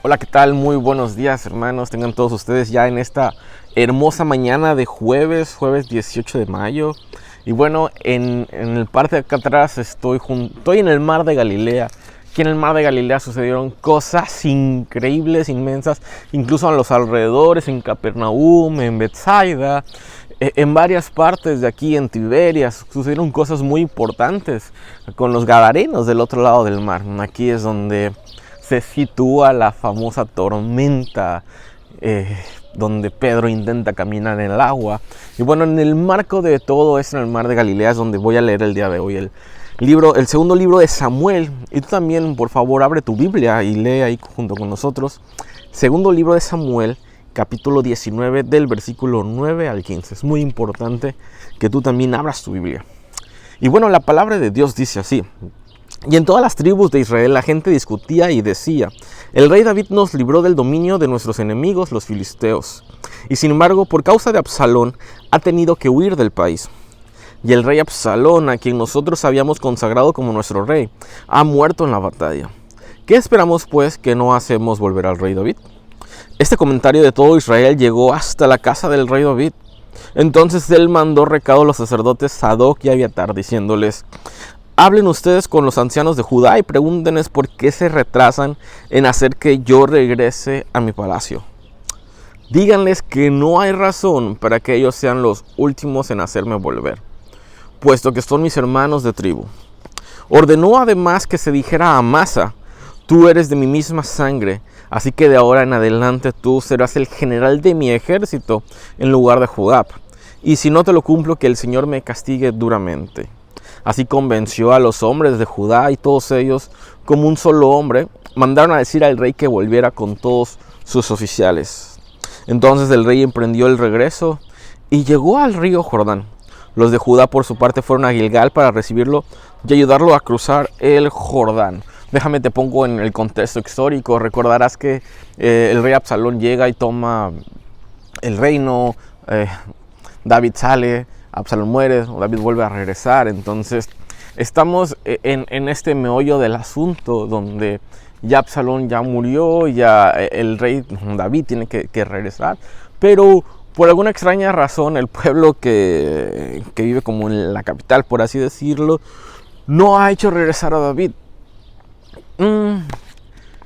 Hola, ¿qué tal? Muy buenos días, hermanos. Tengan todos ustedes ya en esta hermosa mañana de jueves 18 de mayo. Y bueno, en el parte de acá atrás estoy en el mar de Galilea. Aquí en el mar de Galilea sucedieron cosas increíbles, inmensas, incluso a los alrededores, en Capernaum, en Bethsaida, en varias partes de aquí, en Tiberias, sucedieron cosas muy importantes con los gadarenos del otro lado del mar. Aquí es donde se sitúa la famosa tormenta, donde Pedro intenta caminar en el agua. Y bueno, en el marco de todo esto, en el mar de Galilea, es donde voy a leer el día de hoy el segundo libro de Samuel. Y tú también, por favor, abre tu Biblia y lee ahí junto con nosotros. Segundo libro de Samuel, capítulo 19, del versículo 9 al 15. Es muy importante que tú también abras tu Biblia. Y bueno, la palabra de Dios dice así: y en todas las tribus de Israel la gente discutía y decía: el rey David nos libró del dominio de nuestros enemigos, los filisteos. Y sin embargo, por causa de Absalón, ha tenido que huir del país. Y el rey Absalón, a quien nosotros habíamos consagrado como nuestro rey, ha muerto en la batalla. ¿Qué esperamos, pues, que no hacemos volver al rey David? Este comentario de todo Israel llegó hasta la casa del rey David. Entonces él mandó recado a los sacerdotes Sadoc y Abiatar, diciéndoles: hablen ustedes con los ancianos de Judá y pregúntenles por qué se retrasan en hacer que yo regrese a mi palacio. Díganles que no hay razón para que ellos sean los últimos en hacerme volver, puesto que son mis hermanos de tribu. Ordenó además que se dijera a Amasa: tú eres de mi misma sangre, así que de ahora en adelante tú serás el general de mi ejército en lugar de Joab. Y si no te lo cumplo, que el Señor me castigue duramente. Así convenció a los hombres de Judá, y todos ellos, como un solo hombre, mandaron a decir al rey que volviera con todos sus oficiales. Entonces el rey emprendió el regreso y llegó al río Jordán. Los de Judá, por su parte, fueron a Gilgal para recibirlo y ayudarlo a cruzar el Jordán. Déjame te pongo en el contexto histórico. Recordarás que el rey Absalón llega y toma el reino. David sale, Absalón muere, David vuelve a regresar. Entonces estamos en este meollo del asunto donde ya Absalón ya murió, ya el rey David tiene que regresar, pero por alguna extraña razón el pueblo que vive como en la capital, por así decirlo, no ha hecho regresar a David.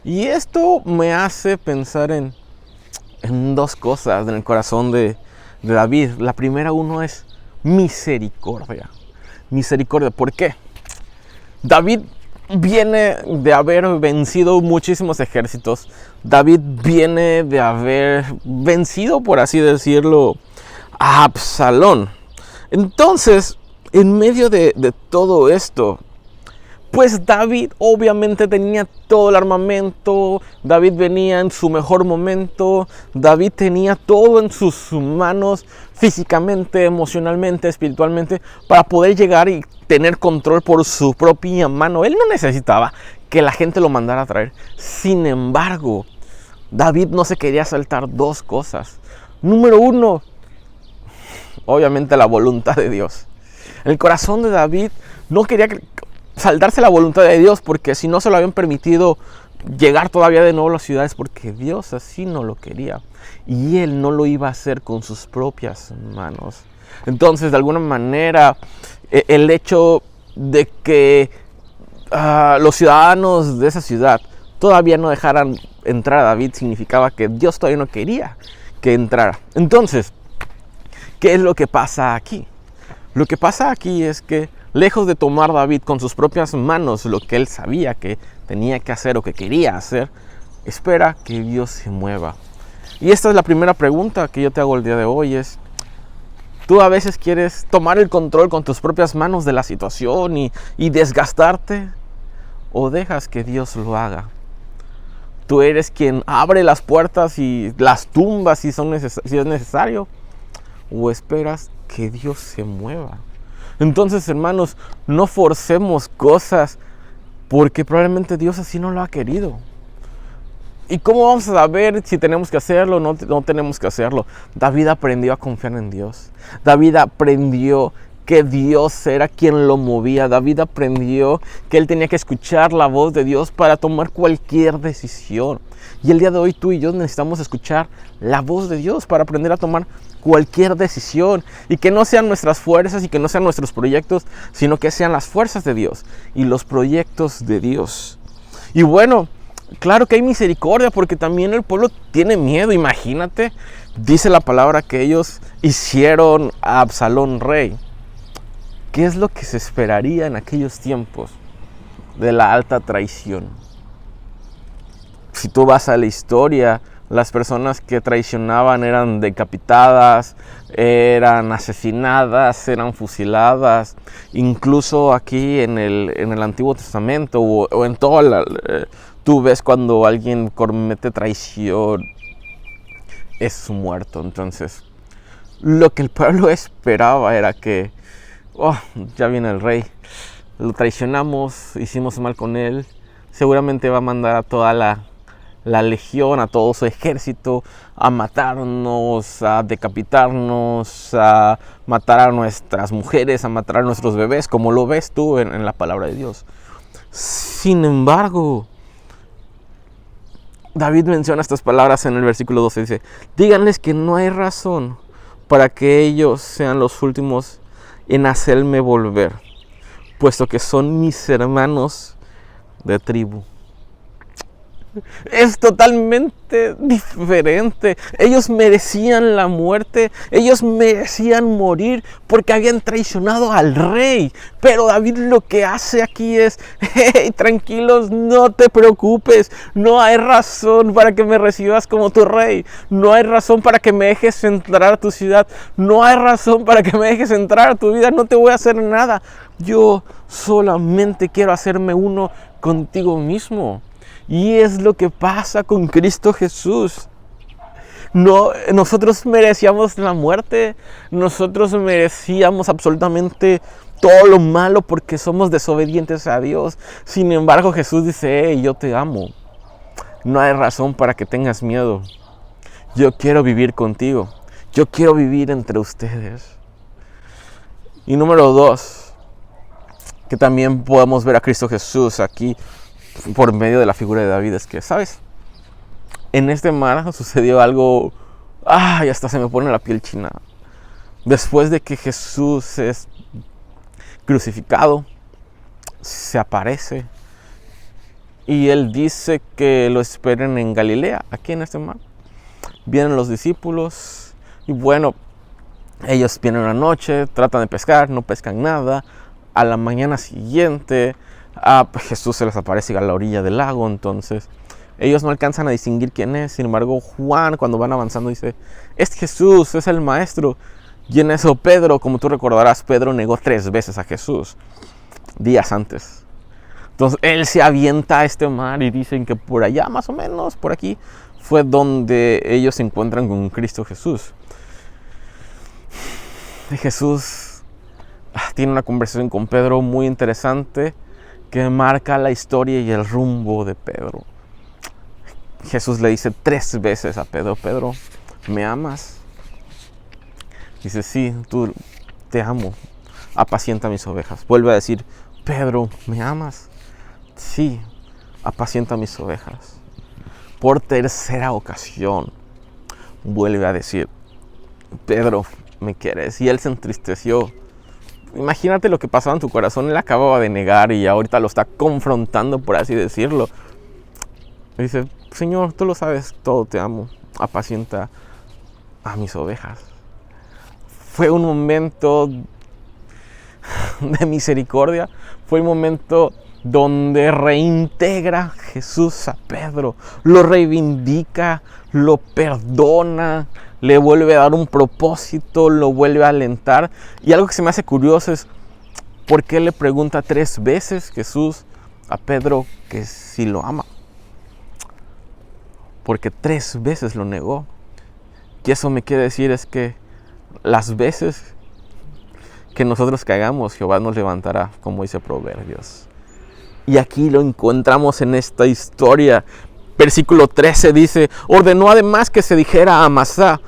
Y esto me hace pensar en dos cosas en el corazón de David. La primera, uno es misericordia. Misericordia, ¿por qué? David viene de haber vencido muchísimos ejércitos. David viene de haber vencido, por así decirlo, a Absalón. Entonces, en medio de todo esto, pues David obviamente tenía todo el armamento, David venía en su mejor momento, David tenía todo en sus manos, físicamente, emocionalmente, espiritualmente, para poder llegar y tener control por su propia mano. Él no necesitaba que la gente lo mandara a traer. Sin embargo, David no se quería saltar dos cosas. Número uno, obviamente la voluntad de Dios. El corazón de David no quería saltarse la voluntad de Dios, porque si no se lo habían permitido llegar todavía de nuevo a las ciudades, porque Dios así no lo quería y él no lo iba a hacer con sus propias manos. Entonces, de alguna manera, el hecho de que los ciudadanos de esa ciudad todavía no dejaran entrar a David significaba que Dios todavía no quería que entrara. Entonces, ¿qué es lo que pasa aquí? Lo que pasa aquí es que, lejos de tomar David con sus propias manos lo que él sabía que tenía que hacer o que quería hacer, espera que Dios se mueva. Y esta es la primera pregunta que yo te hago el día de hoy: es, ¿tú a veces quieres tomar el control con tus propias manos de la situación y desgastarte? ¿O dejas que Dios lo haga? ¿Tú eres quien abre las puertas y las tumbas si es necesario? ¿O esperas que Dios se mueva? Entonces, hermanos, no forcemos cosas, porque probablemente Dios así no lo ha querido. ¿Y cómo vamos a saber si tenemos que hacerlo o no tenemos que hacerlo? David aprendió a confiar en Dios. David aprendió que Dios era quien lo movía. David aprendió que él tenía que escuchar la voz de Dios para tomar cualquier decisión. Y el día de hoy tú y yo necesitamos escuchar la voz de Dios para aprender a tomar cualquier decisión. Y que no sean nuestras fuerzas y que no sean nuestros proyectos, sino que sean las fuerzas de Dios y los proyectos de Dios. Y bueno, claro que hay misericordia porque también el pueblo tiene miedo. Imagínate, dice la palabra que ellos hicieron a Absalón rey. ¿Qué es lo que se esperaría en aquellos tiempos de la alta traición? Si tú vas a la historia, las personas que traicionaban eran decapitadas, eran asesinadas, eran fusiladas. Incluso aquí en el Antiguo Testamento o en toda tú ves cuando alguien comete traición, es muerto. Entonces, lo que el pueblo esperaba era que ya viene el rey, lo traicionamos, hicimos mal con él, seguramente va a mandar a toda la legión, a todo su ejército, a matarnos, a decapitarnos, a matar a nuestras mujeres, a matar a nuestros bebés, como lo ves tú en la palabra de Dios. Sin embargo, David menciona estas palabras en el versículo 12, dice: díganles que no hay razón para que ellos sean los últimos en hacerme volver, puesto que son mis hermanos de tribu. Es totalmente diferente. Ellos merecían la muerte, ellos merecían morir porque habían traicionado al rey. Pero David lo que hace aquí es: hey, tranquilos, no te preocupes, no hay razón para que me recibas como tu rey, no hay razón para que me dejes entrar a tu ciudad, no hay razón para que me dejes entrar a tu vida, no te voy a hacer nada. Yo solamente quiero hacerme uno contigo mismo. Y es lo que pasa con Cristo Jesús. No, nosotros merecíamos la muerte, nosotros merecíamos absolutamente todo lo malo porque somos desobedientes a Dios. Sin embargo, Jesús dice: hey, yo te amo, no hay razón para que tengas miedo, yo quiero vivir contigo, yo quiero vivir entre ustedes. Y número 2, que también podemos ver a Cristo Jesús aquí por medio de la figura de David, es que, ¿sabes? En este mar sucedió algo, y hasta se me pone la piel china. Después de que Jesús es crucificado, se aparece y él dice que lo esperen en Galilea, aquí en este mar. Vienen los discípulos y bueno, ellos vienen una noche, tratan de pescar, no pescan nada. A la mañana siguiente Jesús se les aparece a la orilla del lago. Entonces ellos no alcanzan a distinguir quién es. Sin embargo, Juan, cuando van avanzando, dice: es Jesús, es el maestro. Y en eso Pedro, como tú recordarás, Pedro negó 3 veces a Jesús días antes. Entonces él se avienta a este mar y dicen que por allá, más o menos por aquí, fue donde ellos se encuentran con Cristo Jesús. Y Jesús tiene una conversación con Pedro muy interesante que marca la historia y el rumbo de Pedro. Jesús le dice 3 veces a Pedro: Pedro, ¿me amas? Dice: sí, tú te amo, apacienta mis ovejas. Vuelve a decir: Pedro, ¿me amas? Sí, apacienta mis ovejas. Por 3ª ocasión vuelve a decir: Pedro, ¿me quieres? Y él se entristeció. Imagínate lo que pasaba en tu corazón. Él acababa de negar y ahorita lo está confrontando, por así decirlo. Y dice: Señor, tú lo sabes todo, te amo, apacienta a mis ovejas. Fue un momento de misericordia. Fue un momento donde reintegra Jesús a Pedro, lo reivindica, lo perdona, le vuelve a dar un propósito, lo vuelve a alentar. Y algo que se me hace curioso es por qué le pregunta 3 veces Jesús a Pedro que si lo ama. Porque 3 veces lo negó. Y eso me quiere decir es que las veces que nosotros caigamos, Jehová nos levantará, como dice Proverbios. Y aquí lo encontramos en esta historia. Versículo 13 dice: ordenó además que se dijera a Amasá: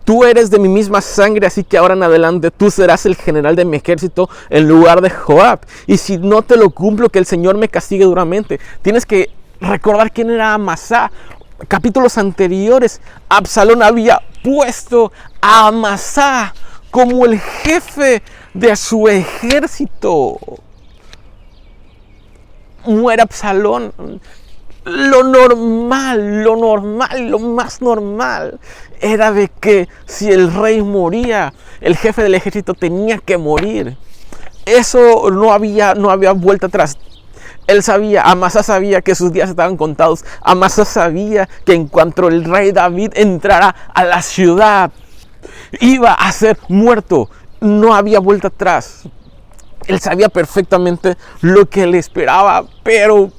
tú eres de mi misma sangre, así que ahora en adelante tú serás el general de mi ejército en lugar de Joab. Y si no te lo cumplo, que el Señor me castigue duramente. Tienes que recordar quién era Amasá. Capítulos anteriores, Absalón había puesto a Amasá como el jefe de su ejército. Muere Absalón. Lo más normal era de que si el rey moría, el jefe del ejército tenía que morir. Eso no había vuelta atrás. Él sabía, Amasá sabía que sus días estaban contados. Amasá sabía que en cuanto el rey David entrara a la ciudad, iba a ser muerto. No había vuelta atrás. Él sabía perfectamente lo que le esperaba, pero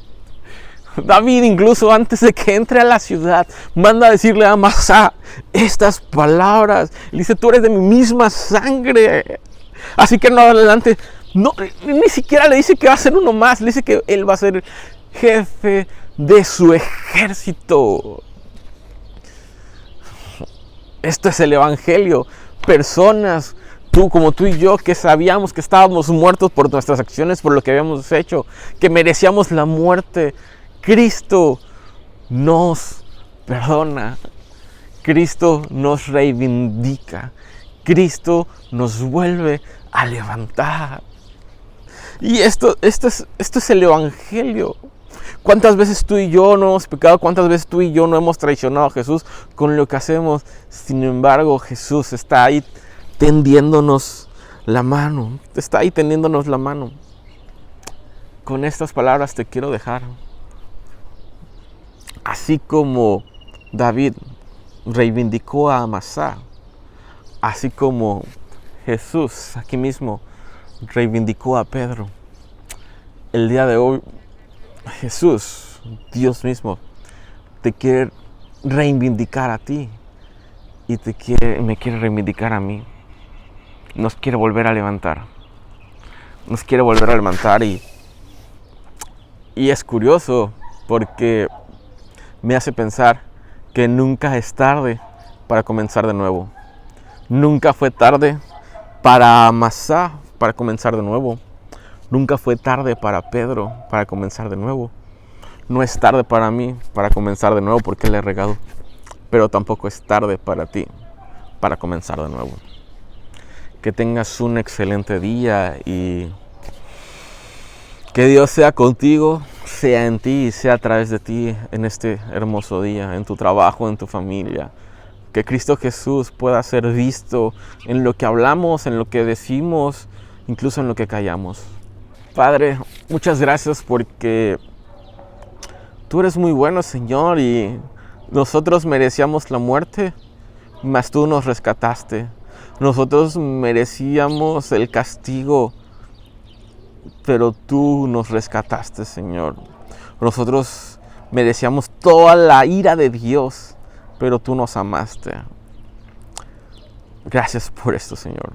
David, incluso antes de que entre a la ciudad, manda a decirle a Amasá estas palabras. Le dice: tú eres de mi misma sangre. Así que no adelante, no, ni siquiera le dice que va a ser uno más. Le dice que él va a ser jefe de su ejército. Esto es el evangelio. Personas como tú y yo, que sabíamos que estábamos muertos por nuestras acciones, por lo que habíamos hecho, que merecíamos la muerte. Cristo nos perdona. Cristo nos reivindica. Cristo nos vuelve a levantar. Y esto es el evangelio. ¿Cuántas veces tú y yo no hemos pecado? ¿Cuántas veces tú y yo no hemos traicionado a Jesús con lo que hacemos? Sin embargo, Jesús está ahí tendiéndonos la mano. Está ahí tendiéndonos la mano. Con estas palabras te quiero dejar. Así como David reivindicó a Amasá, así como Jesús aquí mismo reivindicó a Pedro, el día de hoy Jesús, Dios mismo, te quiere reivindicar a ti y me quiere reivindicar a mí. Nos quiere volver a levantar. Nos quiere volver a levantar y es curioso porque me hace pensar que nunca es tarde para comenzar de nuevo. Nunca fue tarde para Amasá para comenzar de nuevo. Nunca fue tarde para Pedro para comenzar de nuevo. No es tarde para mí para comenzar de nuevo porque le he regado. Pero tampoco es tarde para ti para comenzar de nuevo. Que tengas un excelente día y que Dios sea contigo, sea en ti y sea a través de ti en este hermoso día, en tu trabajo, en tu familia. Que Cristo Jesús pueda ser visto en lo que hablamos, en lo que decimos, incluso en lo que callamos. Padre, muchas gracias porque tú eres muy bueno, Señor, y nosotros merecíamos la muerte, mas tú nos rescataste. Nosotros merecíamos el castigo, pero tú nos rescataste, Señor. Nosotros merecíamos toda la ira de Dios, pero tú nos amaste. Gracias por esto, Señor.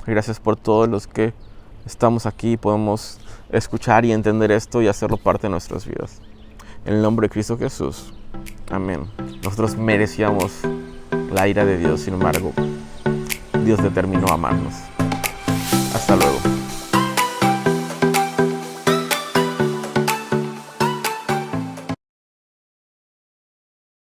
Gracias por todos los que estamos aquí y podemos escuchar y entender esto y hacerlo parte de nuestras vidas. En el nombre de Cristo Jesús. Amén. Nosotros merecíamos la ira de Dios, sin embargo, Dios determinó amarnos. Hasta luego.